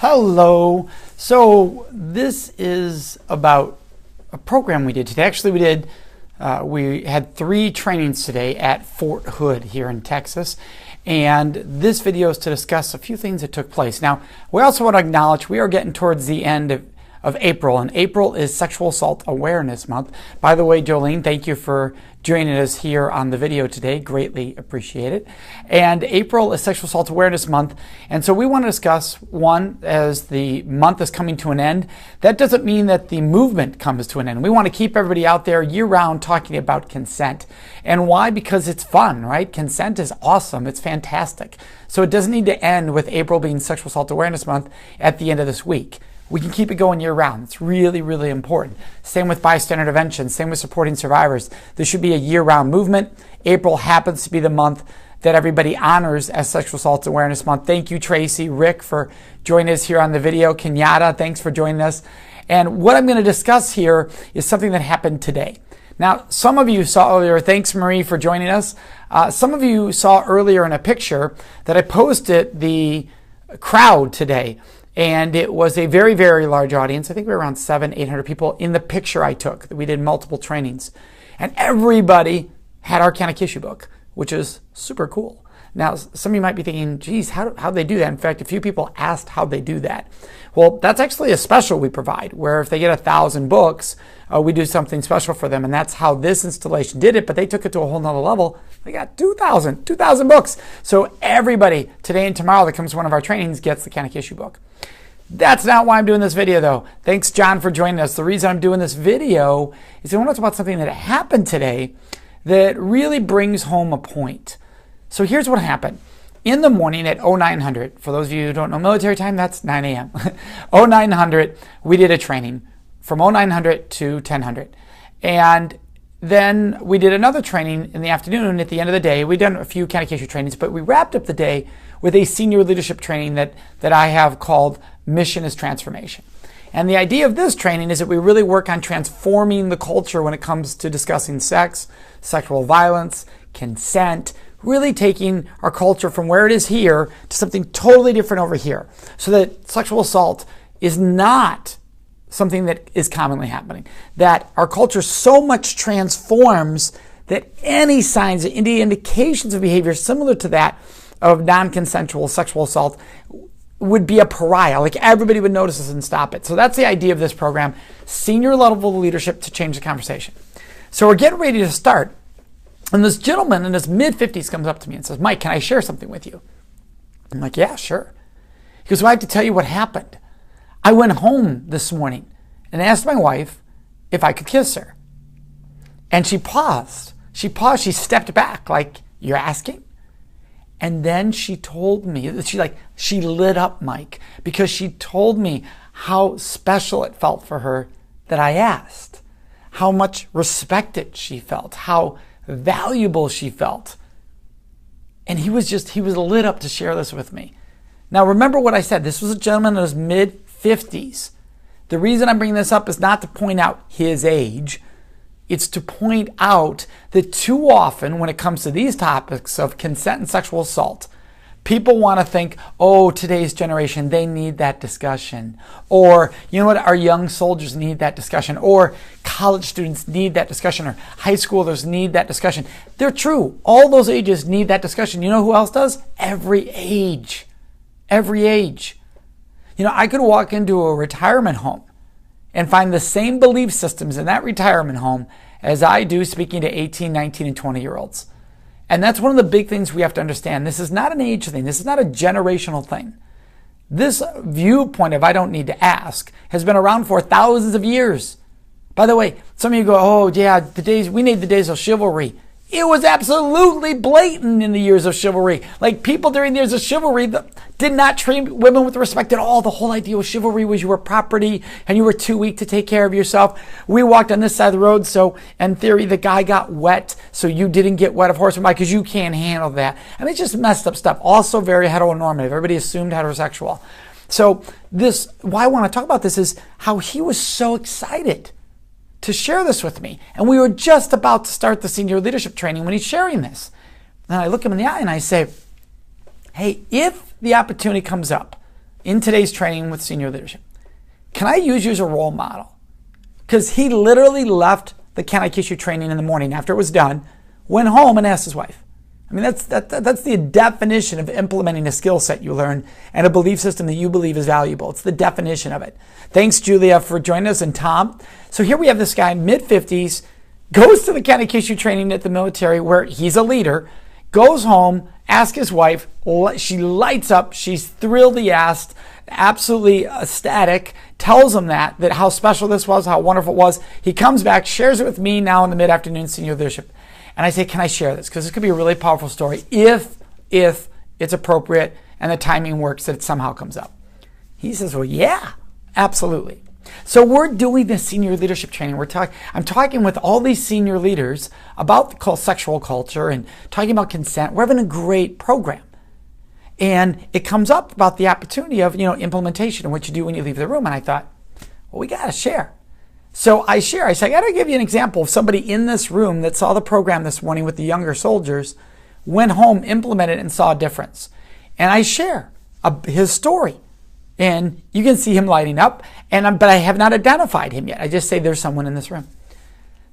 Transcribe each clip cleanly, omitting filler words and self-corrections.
Hello. So this is about a program we did today. Actually, we had 3 trainings today at Fort Hood here in Texas. And this video is to discuss a few things that took place. Now, we also want to acknowledge we are getting towards the end of April, and April is Sexual Assault Awareness Month. By the way, Jolene, thank you for joining us here on the video today. Greatly appreciate it. And April is Sexual Assault Awareness Month, and so we want to discuss, one, as the month is coming to an end, that doesn't mean that the movement comes to an end. We want to keep everybody out there year-round talking about consent. And why? Because it's fun, right? Consent is awesome. It's fantastic. So it doesn't need to end with April being Sexual Assault Awareness Month at the end of this week. We can keep it going year-round. It's really, really important. Same with bystander intervention. Same with supporting survivors. There should be a year-round movement. April happens to be the month that everybody honors as Sexual Assault Awareness Month. Thank you, Tracy, Rick, for joining us here on the video. Kenyatta, thanks for joining us. And what I'm going to discuss here is something that happened today. Now, some of you saw earlier, thanks, Marie, for joining us. Some of you saw earlier in a picture that I posted the crowd today. And it was a very, very large audience. I think we were around 700-800 people in the picture I took. We did multiple trainings. And everybody had our Can I Kiss You book, which is super cool. Now, some of you might be thinking, geez, how'd they do that? In fact, a few people asked how'd they do that. Well, that's actually a special we provide, where if they get 1,000 books, we do something special for them. And that's how this installation did it, but they took it to a whole nother level. They got 2,000 books. So everybody today and tomorrow that comes to one of our trainings gets the Can I Kiss You book. That's not why I'm doing this video, though. Thanks, John, for joining us. The reason I'm doing this video is I want to talk about something that happened today that really brings home a point. So here's what happened. In the morning at 0900, for those of you who don't know military time, that's 9 a.m. 0900, we did a training from 0900 to 1000. And then we did another training in the afternoon at the end of the day. We've done a few Can I Kiss You trainings, but we wrapped up the day with a senior leadership training that I have called Mission is Transformation. And the idea of this training is that we really work on transforming the culture when it comes to discussing sex, sexual violence, consent, really taking our culture from where it is here to something totally different over here, so that sexual assault is not something that is commonly happening, that our culture so much transforms that any signs, any indications of behavior similar to that of non-consensual sexual assault would be a pariah. Like everybody would notice this and stop it. So that's the idea of this program, senior level leadership to change the conversation. So we're getting ready to start. And this gentleman in his mid-50s comes up to me and says, Mike, can I share something with you? I'm like, yeah, sure. He goes, well, I have to tell you what happened. I went home this morning and asked my wife if I could kiss her. And she paused. She stepped back like, you're asking? And then she told me, she lit up, Mike, because she told me how special it felt for her that I asked, how much respected she felt, how valuable she felt. And he was lit up to share this with me. Now, remember what I said. This was a gentleman in his mid-50s. The reason I'm bringing this up is not to point out his age. It's to point out that too often when it comes to these topics of consent and sexual assault, people want to think, oh, today's generation, they need that discussion. Or, you know what, our young soldiers need that discussion. Or college students need that discussion. Or high schoolers need that discussion. They're true. All those ages need that discussion. You know who else does? Every age. Every age. You know, I could walk into a retirement home and find the same belief systems in that retirement home as I do speaking to 18, 19, and 20-year-olds. And that's one of the big things we have to understand. This is not an age thing. This is not a generational thing. This viewpoint of I don't need to ask has been around for thousands of years. By the way, some of you go, oh yeah, we need the days of chivalry. It was absolutely blatant in the years of chivalry. Like people during the years of chivalry did not treat women with respect at all. The whole idea of chivalry was you were property and you were too weak to take care of yourself. We walked on this side of the road, so in theory the guy got wet, so you didn't get wet, of course, because you can't handle that. I mean, it's just messed up stuff. Also very heteronormative. Everybody assumed heterosexual. So why I want to talk about this is how he was so excited to share this with me. And we were just about to start the senior leadership training when he's sharing this. And I look him in the eye and I say, hey, if the opportunity comes up, in today's training with senior leadership, can I use you as a role model? Because he literally left the Can I Kiss You training in the morning after it was done, went home and asked his wife. I mean, that's the definition of implementing a skill set you learn and a belief system that you believe is valuable. It's the definition of it. Thanks, Julia, for joining us, and Tom. So here we have this guy, mid-50s, goes to the Can I Kiss You training at the military where he's a leader, goes home, asks his wife, she lights up, she's thrilled he asked, absolutely ecstatic, tells him that how special this was, how wonderful it was. He comes back, shares it with me now in the mid-afternoon senior leadership. And I say, can I share this? Because this could be a really powerful story if it's appropriate and the timing works that it somehow comes up. He says, well, yeah, absolutely. So we're doing this senior leadership training. I'm talking with all these senior leaders about sexual culture and talking about consent. We're having a great program. And it comes up about the opportunity of, implementation and what you do when you leave the room. And I thought, well, we got to share. So I say, I got to give you an example of somebody in this room that saw the program this morning with the younger soldiers, went home, implemented it, and saw a difference. And I share his story. And you can see him lighting up, but I have not identified him yet. I just say there's someone in this room.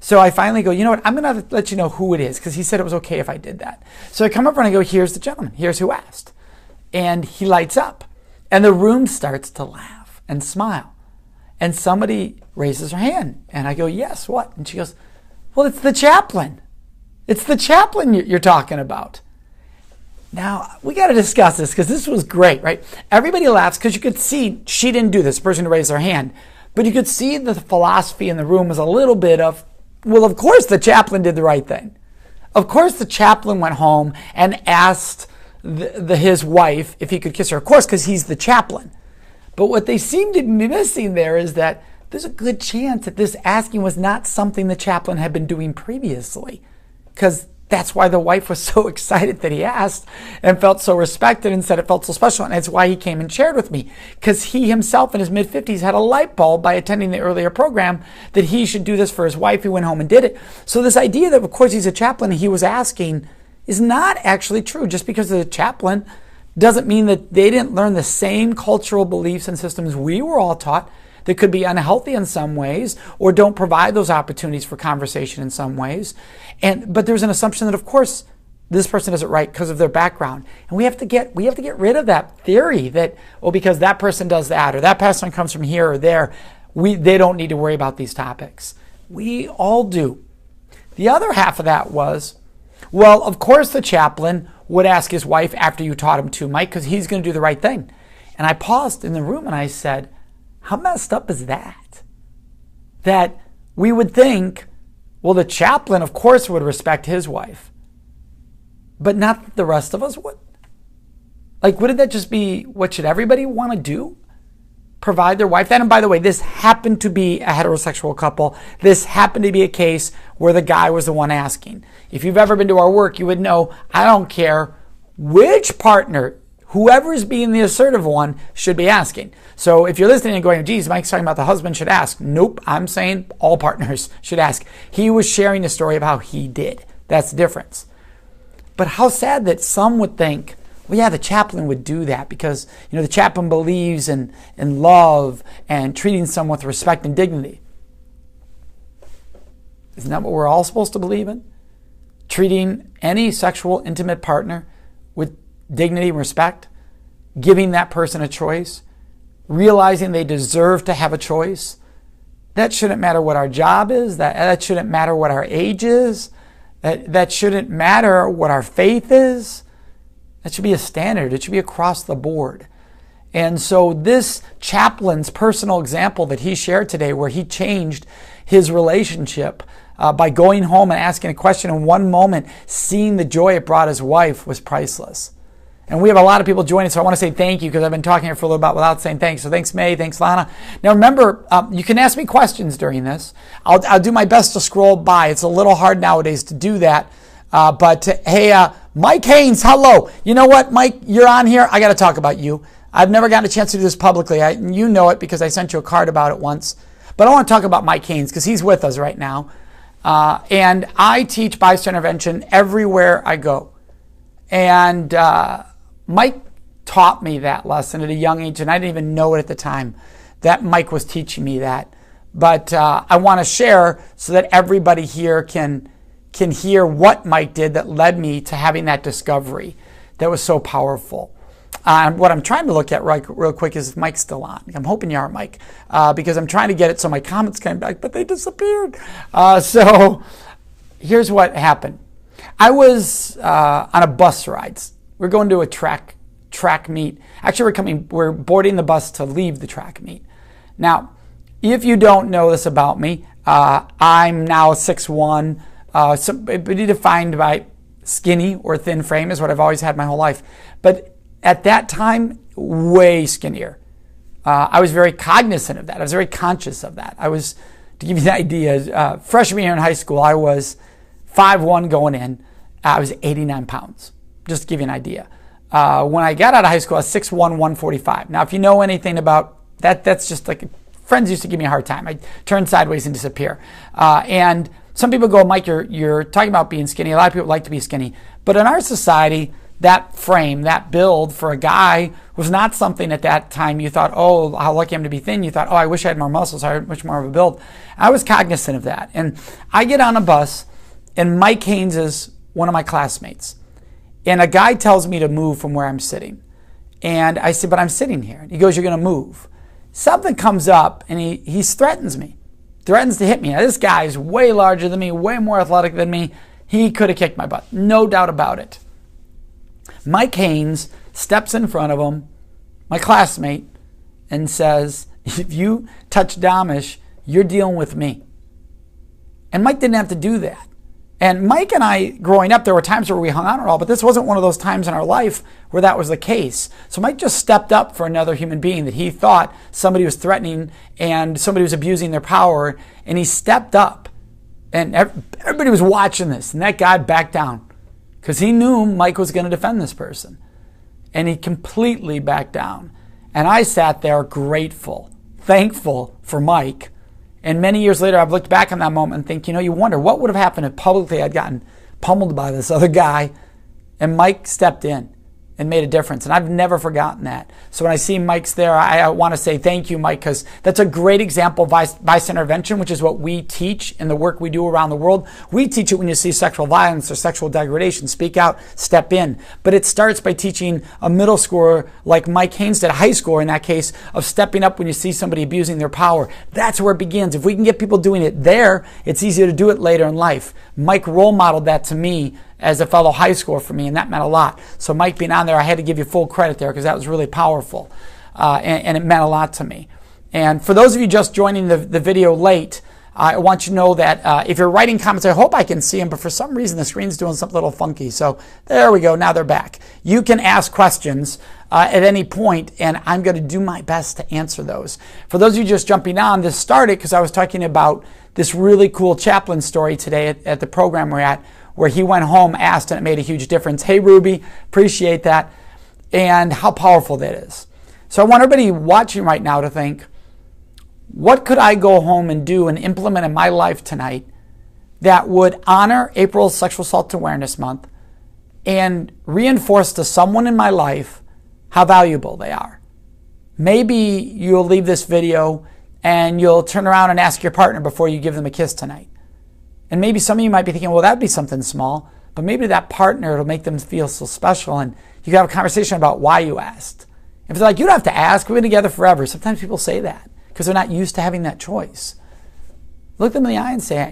So I finally go, you know what, I'm going to let you know who it is, because he said it was okay if I did that. So I come over and I go, here's the gentleman. Here's who asked. And he lights up. And the room starts to laugh and smile. And somebody raises her hand. And I go, yes, what? And she goes, well, it's the chaplain. It's the chaplain you're talking about. Now, we got to discuss this because this was great, right? Everybody laughs because you could see she didn't do this, the person who raised her hand. But you could see the philosophy in the room was a little bit of, well, of course the chaplain did the right thing. Of course the chaplain went home and asked his wife if he could kiss her. Of course, because he's the chaplain. But what they seem to be missing there is that there's a good chance that this asking was not something the chaplain had been doing previously, because that's why the wife was so excited that he asked and felt so respected and said it felt so special. And that's why he came and shared with me, because he himself in his mid-50s had a light bulb by attending the earlier program that he should do this for his wife. He went home and did it. So this idea that, of course, he's a chaplain and he was asking is not actually true. Just because he's a chaplain doesn't mean that they didn't learn the same cultural beliefs and systems we were all taught that could be unhealthy in some ways or don't provide those opportunities for conversation in some ways. But there's an assumption that, of course, this person does it right because of their background. And we have to get rid of that theory that, well, because that person does that or that person comes from here or there, they don't need to worry about these topics. We all do. The other half of that was, well, of course the chaplain would ask his wife after you taught him to, Mike, because he's going to do the right thing. And I paused in the room and I said, how messed up is that? That we would think, well, the chaplain, of course, would respect his wife, but not that the rest of us would. Like, wouldn't that just be what should everybody want to do? Provide their wife that? And by the way, this happened to be a heterosexual couple. This happened to be a case where the guy was the one asking. If you've ever been to our work, you would know, I don't care which partner, whoever's being the assertive one should be asking. So if you're listening and going, geez, Mike's talking about the husband should ask. Nope, I'm saying all partners should ask. He was sharing the story of how he did. That's the difference. But how sad that some would think, well, yeah, the chaplain would do that because, the chaplain believes in love and treating someone with respect and dignity. Isn't that what we're all supposed to believe in? Treating any sexual, intimate partner with dignity and respect, giving that person a choice, realizing they deserve to have a choice. That shouldn't matter what our job is. That shouldn't matter what our age is. That shouldn't matter what our faith is. That should be a standard. It should be across the board. And so this chaplain's personal example that he shared today, where he changed his relationship by going home and asking a question in one moment, seeing the joy it brought his wife, was priceless. And we have a lot of people joining, so I want to say thank you because I've been talking here for a little bit without saying thanks. So thanks, May. Thanks, Lana. Now remember, you can ask me questions during this. I'll do my best to scroll by. It's a little hard nowadays to do that. Hey, Mike Haynes, hello. You know what, Mike? You're on here. I got to talk about you. I've never gotten a chance to do this publicly. You know it because I sent you a card about it once. But I want to talk about Mike Haynes because he's with us right now. And I teach bystander intervention everywhere I go. And Mike taught me that lesson at a young age, and I didn't even know it at the time that Mike was teaching me that. But I want to share so that everybody here can hear what Mike did that led me to having that discovery that was so powerful. What I'm trying to look at real quick is if Mike's still on. I'm hoping you are, Mike, because I'm trying to get it so my comments came back, but they disappeared. So here's what happened. I was on a bus ride. We're going to a track meet. Actually, we're boarding the bus to leave the track meet. Now, if you don't know this about me, I'm now 6'1", defined by skinny or thin frame is what I've always had my whole life. But at that time, way skinnier. I was very cognizant of that. I was very conscious of that. To give you an idea, freshman year in high school, I was 5'1" going in. I was 89 pounds, just to give you an idea. When I got out of high school, I was 6'1", 145. Now, if you know anything about that, that's just like, friends used to give me a hard time. I'd turn sideways and disappear. And some people go, Mike, you're talking about being skinny. A lot of people like to be skinny. But in our society, that frame, that build for a guy was not something at that time you thought, oh, how lucky I am to be thin. You thought, oh, I wish I had more muscles. I had much more of a build. I was cognizant of that. And I get on a bus, and Mike Haynes is one of my classmates. And a guy tells me to move from where I'm sitting. And I said, but I'm sitting here. He goes, you're going to move. Something comes up, and he threatens me. Threatens to hit me. Now, this guy is way larger than me, way more athletic than me. He could have kicked my butt. No doubt about it. Mike Haynes steps in front of him, my classmate, and says, if you touch Domitrz, you're dealing with me. And Mike didn't have to do that. And Mike and I, growing up, there were times where we hung out and all, but this wasn't one of those times in our life where that was the case. So Mike just stepped up for another human being that he thought somebody was threatening and somebody was abusing their power, and he stepped up. And everybody was watching this, and that guy backed down because he knew Mike was going to defend this person. And he completely backed down. And I sat there grateful, thankful for Mike. And many years later, I've looked back on that moment and think, you wonder what would have happened if publicly I'd gotten pummeled by this other guy, and Mike stepped in and made a difference. And I've never forgotten that. So when I see Mike's there, I want to say thank you, Mike, because that's a great example of vice intervention, which is what we teach in the work we do around the world. We teach it when you see sexual violence or sexual degradation. Speak out, step in. But it starts by teaching a middle schooler like Mike Haynes did, a high schooler in that case, of stepping up when you see somebody abusing their power. That's where it begins. If we can get people doing it there, it's easier to do it later in life. Mike role modeled that to me as a fellow high schooler for me, and that meant a lot. So Mike being on there, I had to give you full credit there because that was really powerful, and it meant a lot to me. And for those of you just joining the video late, I want you to know that if you're writing comments, I hope I can see them, but for some reason the screen's doing something a little funky. So there we go, now they're back. You can ask questions at any point, and I'm going to do my best to answer those. For those of you just jumping on, this started because I was talking about this really cool chaplain story today at the program we're at, where he went home, asked, and it made a huge difference. Hey, Ruby, appreciate that, and how powerful that is. So I want everybody watching right now to think, what could I go home and do and implement in my life tonight that would honor April's Sexual Assault Awareness Month and reinforce to someone in my life how valuable they are? Maybe you'll leave this video and you'll turn around and ask your partner before you give them a kiss tonight. And maybe some of you might be thinking, well, that'd be something small, but maybe that partner will make them feel so special, and you can have a conversation about why you asked. If it's like, you don't have to ask, we've been together forever. Sometimes people say that because they're not used to having that choice. Look them in the eye and say,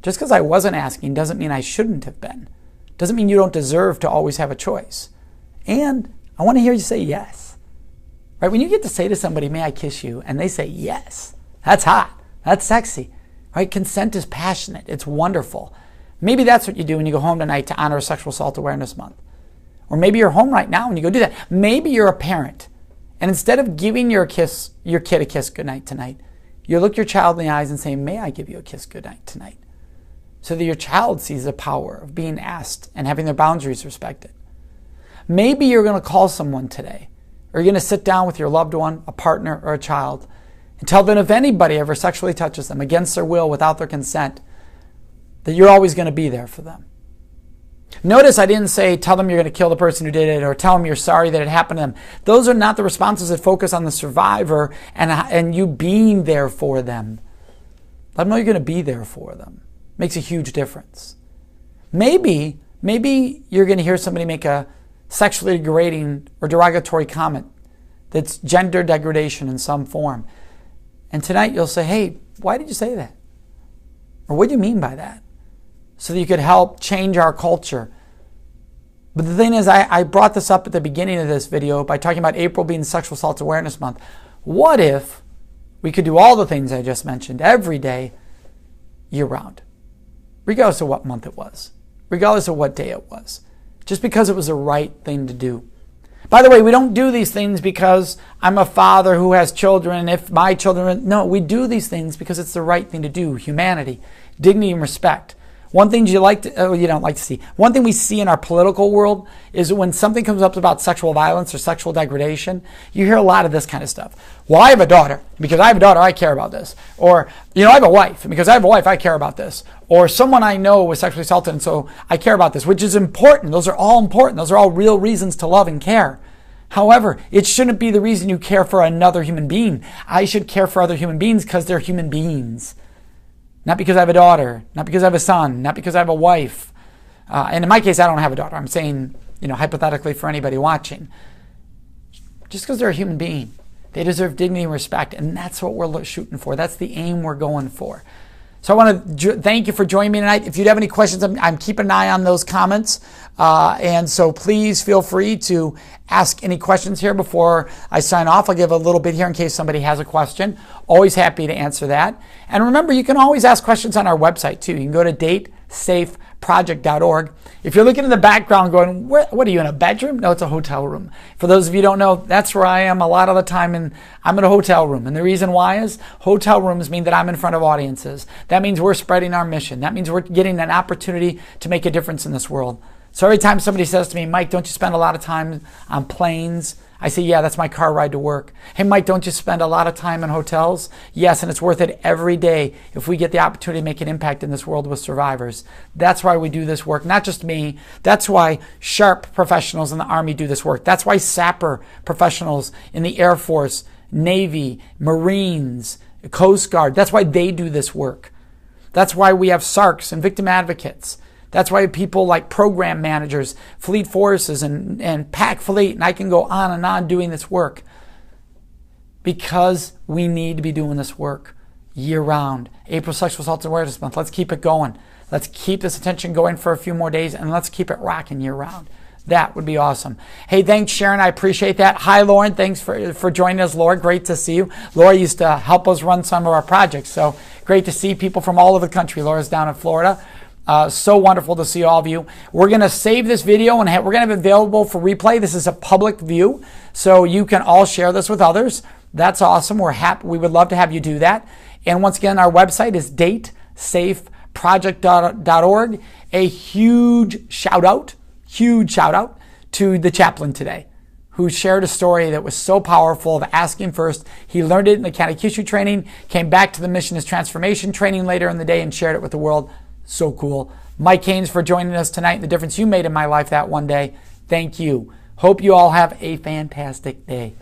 just because I wasn't asking doesn't mean I shouldn't have been. Doesn't mean you don't deserve to always have a choice. And I want to hear you say yes. Right? When you get to say to somebody, may I kiss you? And they say yes. That's hot. That's sexy. Right? Consent is passionate. It's wonderful. Maybe that's what you do when you go home tonight to honor Sexual Assault Awareness Month. Or maybe you're home right now and you go do that. Maybe you're a parent, and instead of giving your kid a kiss goodnight tonight, you look your child in the eyes and say, may I give you a kiss goodnight tonight? So that your child sees the power of being asked and having their boundaries respected. Maybe you're going to call someone today, or you're going to sit down with your loved one, a partner, or a child, and tell them if anybody ever sexually touches them against their will, without their consent, that you're always going to be there for them. Notice I didn't say, tell them you're going to kill the person who did it or tell them you're sorry that it happened to them. Those are not the responses that focus on the survivor and you being there for them. Let them know you're going to be there for them. Makes a huge difference. Maybe you're going to hear somebody make a sexually degrading or derogatory comment that's gender degradation in some form. And tonight you'll say, hey, why did you say that? Or what do you mean by that? So that you could help change our culture. But the thing is, I brought this up at the beginning of this video by talking about April being Sexual Assault Awareness Month. What if we could do all the things I just mentioned every day, year-round, regardless of what month it was, regardless of what day it was, just because it was the right thing to do? By the way, we don't do these things because I'm a father who has children. If my children, no, we do these things because it's the right thing to do. Humanity, dignity, and respect. One thing you don't like to see. One thing we see in our political world is when something comes up about sexual violence or sexual degradation, you hear a lot of this kind of stuff. Well, I have a daughter. Because I have a daughter, I care about this. Or, I have a wife. And because I have a wife, I care about this. Or someone I know was sexually assaulted, and so I care about this, which is important. Those are all important. Those are all real reasons to love and care. However, it shouldn't be the reason you care for another human being. I should care for other human beings because they're human beings. Not because I have a daughter, not because I have a son, not because I have a wife. And in my case, I don't have a daughter. I'm saying, hypothetically for anybody watching. Just because they're a human being. They deserve dignity and respect, and that's what we're shooting for. That's the aim we're going for. So I want to thank you for joining me tonight. If you have any questions, I'm keeping an eye on those comments. And so please feel free to ask any questions here before I sign off. I'll give a little bit here in case somebody has a question. Always happy to answer that. And remember, you can always ask questions on our website too. You can go to datesafeproject.org. If you're looking in the background going, what are you, in a bedroom? No, it's a hotel room. For those of you who don't know, that's where I am a lot of the time, and I'm in a hotel room. And the reason why is hotel rooms mean that I'm in front of audiences. That means we're spreading our mission. That means we're getting an opportunity to make a difference in this world. So every time somebody says to me, Mike, don't you spend a lot of time on planes? I say, yeah, that's my car ride to work. Hey, Mike, don't you spend a lot of time in hotels? Yes, and it's worth it every day if we get the opportunity to make an impact in this world with survivors. That's why we do this work, not just me. That's why sharp professionals in the Army do this work. That's why sapper professionals in the Air Force, Navy, Marines, Coast Guard, that's why they do this work. That's why we have SARCs and victim advocates. That's why people like program managers, fleet forces, and PAC fleet, and I can go on and on doing this work. Because we need to be doing this work year-round. April Sexual Assault Awareness Month. Let's keep it going. Let's keep this attention going for a few more days, and let's keep it rocking year-round. That would be awesome. Hey, thanks, Sharon. I appreciate that. Hi, Lauren. Thanks for joining us, Laura. Great to see you. Laura used to help us run some of our projects, so great to see people from all over the country. Laura's down in Florida. So wonderful to see all of you. We're going to save this video and we're going to have it available for replay. This is a public view, so you can all share this with others. That's awesome. We're happy. We would love to have you do that. And once again, our website is datesafeproject.org. A huge shout out to the chaplain today, who shared a story that was so powerful of asking first. He learned it in the Katekishu training, came back to the Mission as Transformation training later in the day and shared it with the world. So cool. Mike Haynes for joining us tonight and the difference you made in my life that one day. Thank you. Hope you all have a fantastic day.